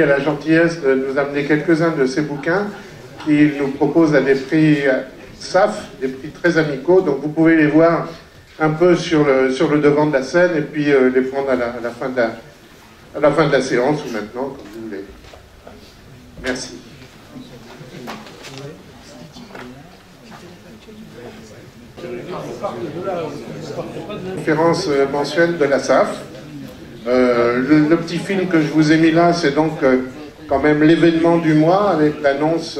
a la gentillesse de nous amener quelques-uns de ses bouquins qu'il nous propose à des prix SAF, des prix très amicaux. Donc vous pouvez les voir un peu sur le devant de la scène et puis les prendre à la fin de la séance ou maintenant, comme vous voulez. Merci. Conférence mensuelle de la SAF. Le petit film que je vous ai mis là, c'est donc quand même l'événement du mois avec l'annonce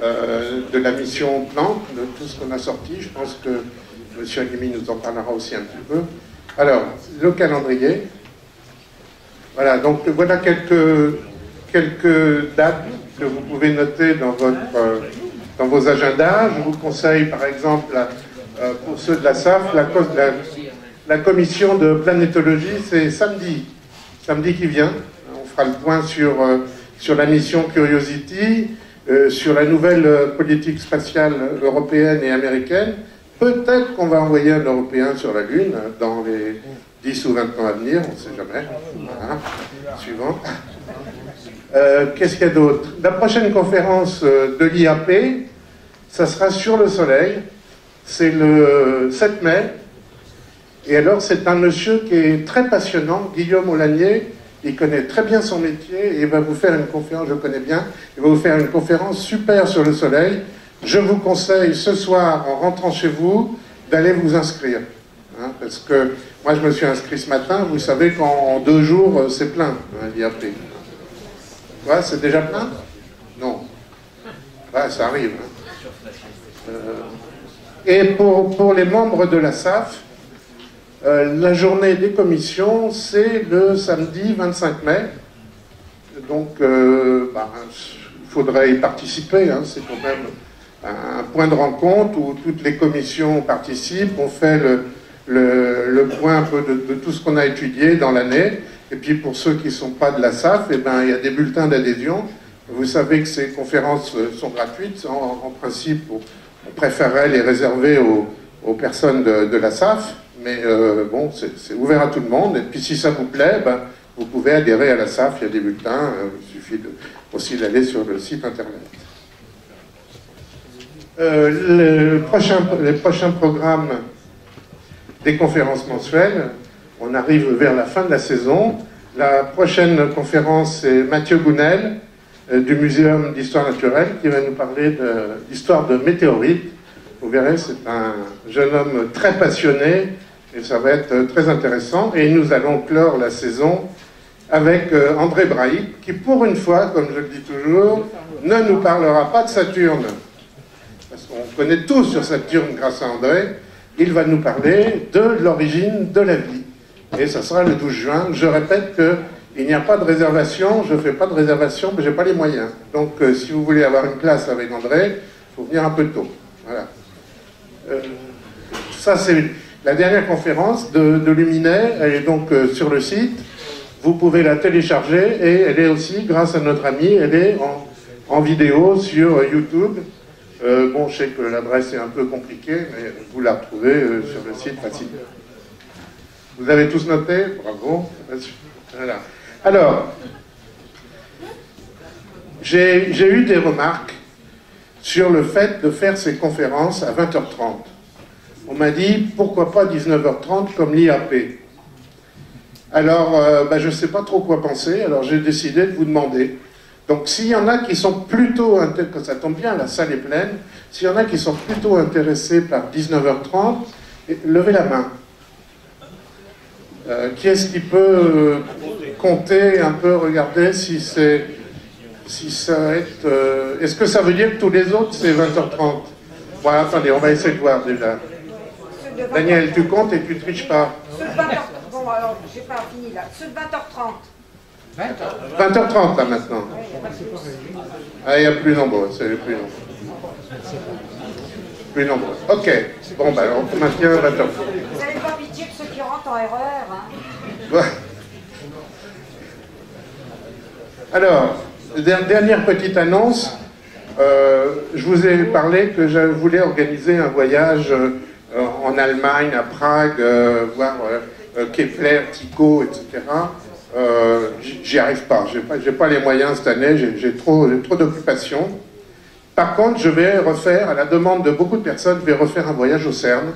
de la mission Plante, de tout ce qu'on a sorti. Je pense que M. Halimi nous en parlera aussi un petit peu. Alors, le calendrier. Voilà, donc voilà quelques dates que vous pouvez noter dans vos agendas. Je vous conseille par exemple, pour ceux de la SAF, la commission de planétologie, c'est samedi qui vient. On fera le point sur la mission Curiosity, sur la nouvelle politique spatiale européenne et américaine. Peut-être qu'on va envoyer un Européen sur la Lune dans les 10 ou 20 ans à venir, on ne sait jamais. Voilà. Suivant. Qu'est-ce qu'il y a d'autre? La prochaine conférence de l'IAP, ça sera sur le Soleil. C'est le 7 mai. Et alors, c'est un monsieur qui est très passionnant, Guillaume Aulagnier. Il connaît très bien son métier et il va vous faire une conférence, je connais bien, il va vous faire une conférence super sur le Soleil. Je vous conseille ce soir, en rentrant chez vous, d'aller vous inscrire. Hein, parce que moi, je me suis inscrit ce matin. Vous savez qu'en 2 jours, c'est plein, hein, l'IAP. Ouais, c'est déjà plein? Non. Ouais, ça arrive. Hein. Et pour les membres de la SAF, la journée des commissions, c'est le samedi 25 mai. Donc, il faudrait y participer. Hein, c'est quand même un point de rencontre où toutes les commissions participent. On fait le point un peu de tout ce qu'on a étudié dans l'année. Et puis, pour ceux qui ne sont pas de la SAF, eh ben, il y a des bulletins d'adhésion. Vous savez que ces conférences sont gratuites. En principe, on préférerait les réserver aux personnes de la SAF. Mais bon, c'est ouvert à tout le monde. Et puis si ça vous plaît, ben, vous pouvez adhérer à la SAF, il y a des bulletins. Il suffit aussi d'aller sur le site internet. Les prochains programmes des conférences mensuelles, on arrive vers la fin de la saison. La prochaine conférence, c'est Mathieu Gounel du Muséum d'Histoire Naturelle qui va nous parler d'histoire de météorites. Vous verrez, c'est un jeune homme très passionné et ça va être très intéressant. Et nous allons clore la saison avec André Brahic, qui pour une fois, comme je le dis toujours, ne nous parlera pas de Saturne. Parce qu'on connaît tout sur Saturne grâce à André. Il va nous parler de l'origine de la vie. Et ça sera le 12 juin. Je répète qu'il n'y a pas de réservation, je ne fais pas de réservation, mais je n'ai pas les moyens. Donc si vous voulez avoir une place avec André, il faut venir un peu tôt. Voilà. Ça, c'est la dernière conférence de Luminet. Elle est donc sur le site. Vous pouvez la télécharger et elle est aussi, grâce à notre ami, elle est en vidéo sur YouTube. Bon, je sais que l'adresse est un peu compliquée, mais vous la retrouvez sur le site facilement. Vous avez tous noté? Bravo. Voilà. Alors, j'ai eu des remarques sur le fait de faire ces conférences à 20h30. On m'a dit, pourquoi pas 19h30 comme l'IAP? Alors, je ne sais pas trop quoi penser, alors j'ai décidé de vous demander. Donc, s'il y en a qui sont plutôt, ça tombe bien, la salle est pleine, s'il y en a qui sont plutôt intéressés par 19h30, levez la main. Qui est-ce qui peut compter un peu, regarder si c'est... Si ça va être... est-ce que ça veut dire que tous les autres, c'est 20h30? Bon, attendez, on va essayer de voir déjà. Daniel, tu comptes et tu ne triches pas. Ceux de 20h30, bon alors, j'ai pas fini là. Ceux de 20h30. 20h30 là maintenant. Ah, il y a plus nombreux, c'est les plus nombreux. Plus nombreux. Ok, bon, bah alors on maintient 20h30. Vous n'avez pas pitié de ceux qui rentrent en erreur, hein? Ouais. Alors, dernière petite annonce. Je vous ai parlé que je voulais organiser un voyage en Allemagne, à Prague, voir Kepler, Tycho, etc. j'y arrive pas. J'ai pas les moyens cette année, j'ai trop d'occupations. Par contre, je vais refaire, à la demande de beaucoup de personnes, je vais refaire un voyage au CERN,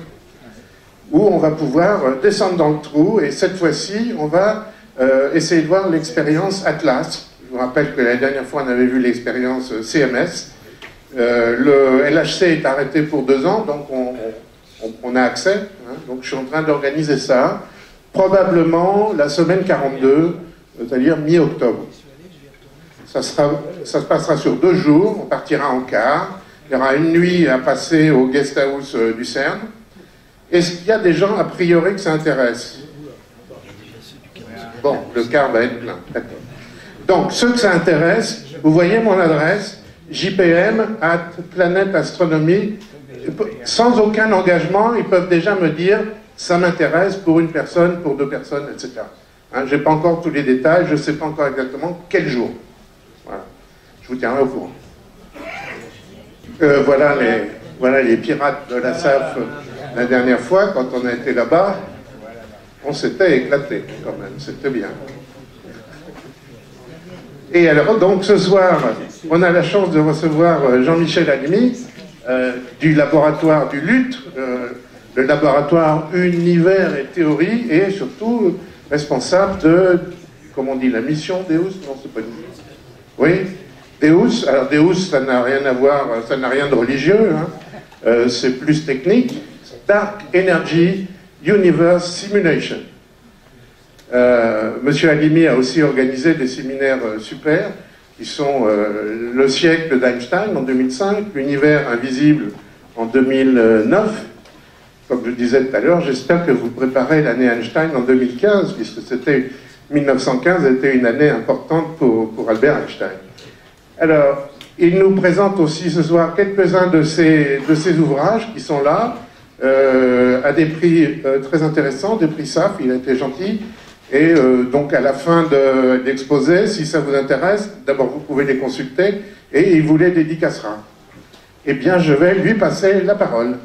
où on va pouvoir descendre dans le trou, et cette fois-ci, on va essayer de voir l'expérience Atlas. Je vous rappelle que la dernière fois, on avait vu l'expérience CMS. Le LHC est arrêté pour 2 ans, donc on a accès. Hein, donc je suis en train d'organiser ça, probablement la semaine 42, c'est-à-dire mi-octobre. Ça se passera sur 2 jours, on partira en car, il y aura une nuit à passer au guest house du CERN. Est-ce qu'il y a des gens, a priori, que ça intéresse? Bon, le car va être plein, d'accord. Donc, ceux que ça intéresse, vous voyez mon adresse, jpm@Planète Astronomie, sans aucun engagement, ils peuvent déjà me dire, ça m'intéresse pour une personne, pour 2 personnes, etc. Hein, je n'ai pas encore tous les détails, je ne sais pas encore exactement quel jour. Voilà. Je vous tiendrai au courant. Voilà les pirates de la SAF la dernière fois, quand on a été là-bas, on s'était éclaté quand même, c'était bien. Et alors, donc ce soir, on a la chance de recevoir Jean-Michel Halimi, du laboratoire du LUT, le laboratoire Univers et Théorie, et surtout responsable de, comment on dit, la mission Deus? Non, c'est pas une... Oui, Deus. Alors Deus, ça n'a rien à voir, ça n'a rien de religieux, hein. C'est plus technique. Dark Energy Universe Simulation. Monsieur Halimi a aussi organisé des séminaires super, qui sont le siècle d'Einstein en 2005, l'univers invisible en 2009. Comme je disais tout à l'heure, j'espère que vous préparez l'année Einstein en 2015, puisque 1915 était une année importante pour Albert Einstein. Alors, il nous présente aussi ce soir quelques-uns de ses ouvrages qui sont là, à des prix très intéressants, des prix SAF, il a été gentil. Et donc à la fin de l'exposé, si ça vous intéresse, d'abord vous pouvez les consulter, et il vous les dédicacera. Eh bien, je vais lui passer la parole.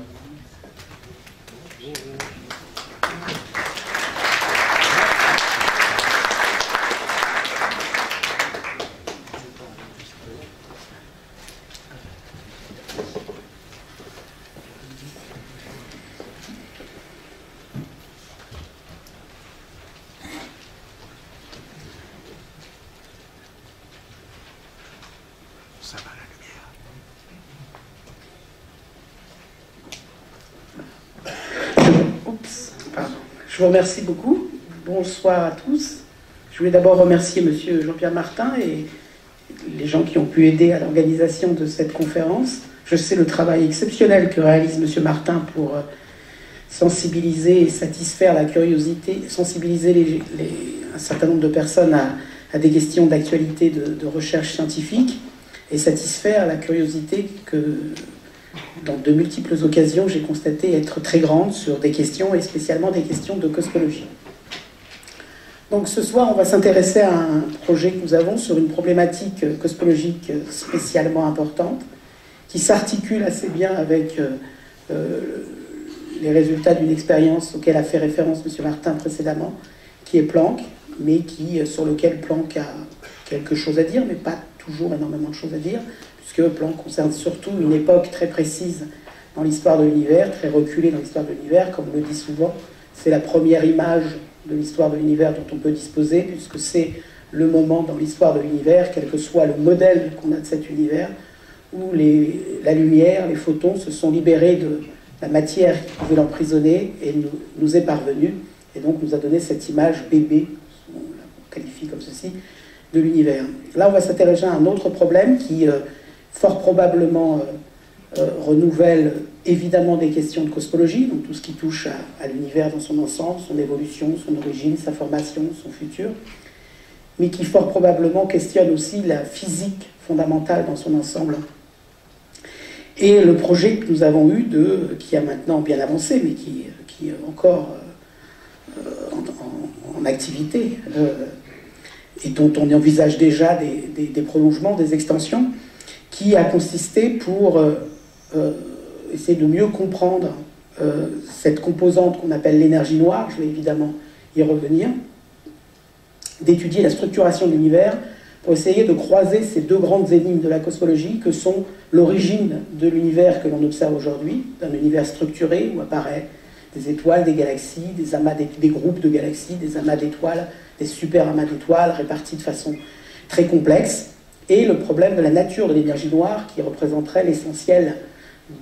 Je vous remercie beaucoup. Bonsoir à tous. Je voulais d'abord remercier monsieur Jean-Pierre Martin et les gens qui ont pu aider à l'organisation de cette conférence. Je sais le travail exceptionnel que réalise monsieur Martin pour sensibiliser et satisfaire la curiosité, sensibiliser un certain nombre de personnes à des questions d'actualité de recherche scientifique et satisfaire la curiosité que, dans de multiples occasions, j'ai constaté être très grande sur des questions, et spécialement des questions de cosmologie. Donc ce soir, on va s'intéresser à un projet que nous avons sur une problématique cosmologique spécialement importante, qui s'articule assez bien avec les résultats d'une expérience auquel a fait référence M. Martin précédemment, qui est Planck, mais sur lequel Planck a quelque chose à dire, mais pas toujours énormément de choses à dire, puisque Planck concerne surtout une époque très précise dans l'histoire de l'univers, très reculée dans l'histoire de l'univers, comme on le dit souvent. C'est la première image de l'histoire de l'univers dont on peut disposer, puisque c'est le moment dans l'histoire de l'univers, quel que soit le modèle qu'on a de cet univers, où la lumière, les photons se sont libérés de la matière qui pouvait l'emprisonner et nous est parvenue, et donc nous a donné cette image bébé, on la qualifie comme ceci, de l'univers. Là, on va s'intéresser à un autre problème qui, fort probablement, renouvelle évidemment des questions de cosmologie, donc tout ce qui touche à l'univers dans son ensemble, son évolution, son origine, sa formation, son futur, mais qui fort probablement questionne aussi la physique fondamentale dans son ensemble. Et le projet que nous avons eu, qui a maintenant bien avancé, mais qui est encore en activité, et dont on envisage déjà des prolongements, des extensions, qui a consisté pour essayer de mieux comprendre cette composante qu'on appelle l'énergie noire, je vais évidemment y revenir, d'étudier la structuration de l'univers pour essayer de croiser ces deux grandes énigmes de la cosmologie que sont l'origine de l'univers que l'on observe aujourd'hui, d'un univers structuré où apparaissent des étoiles, des galaxies, des amas, des groupes de galaxies, des amas d'étoiles, des super amas d'étoiles répartis de façon très complexe, et le problème de la nature de l'énergie noire qui représenterait l'essentiel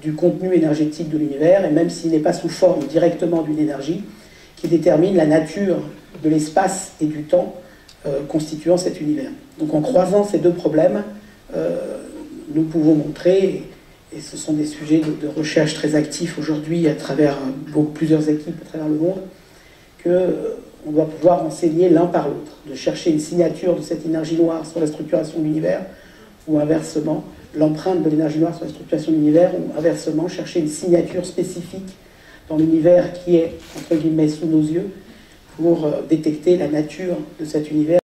du contenu énergétique de l'univers, et même s'il n'est pas sous forme directement d'une énergie, qui détermine la nature de l'espace et du temps constituant cet univers. Donc en croisant ces deux problèmes, nous pouvons montrer, et ce sont des sujets de recherche très actifs aujourd'hui à travers plusieurs équipes à travers le monde, qu'on doit pouvoir enseigner l'un par l'autre, de chercher une signature de cette énergie noire sur la structuration de l'univers, ou inversement, l'empreinte de l'énergie noire sur la structuration de l'univers, ou inversement, chercher une signature spécifique dans l'univers qui est, entre guillemets, sous nos yeux, pour détecter la nature de cet univers.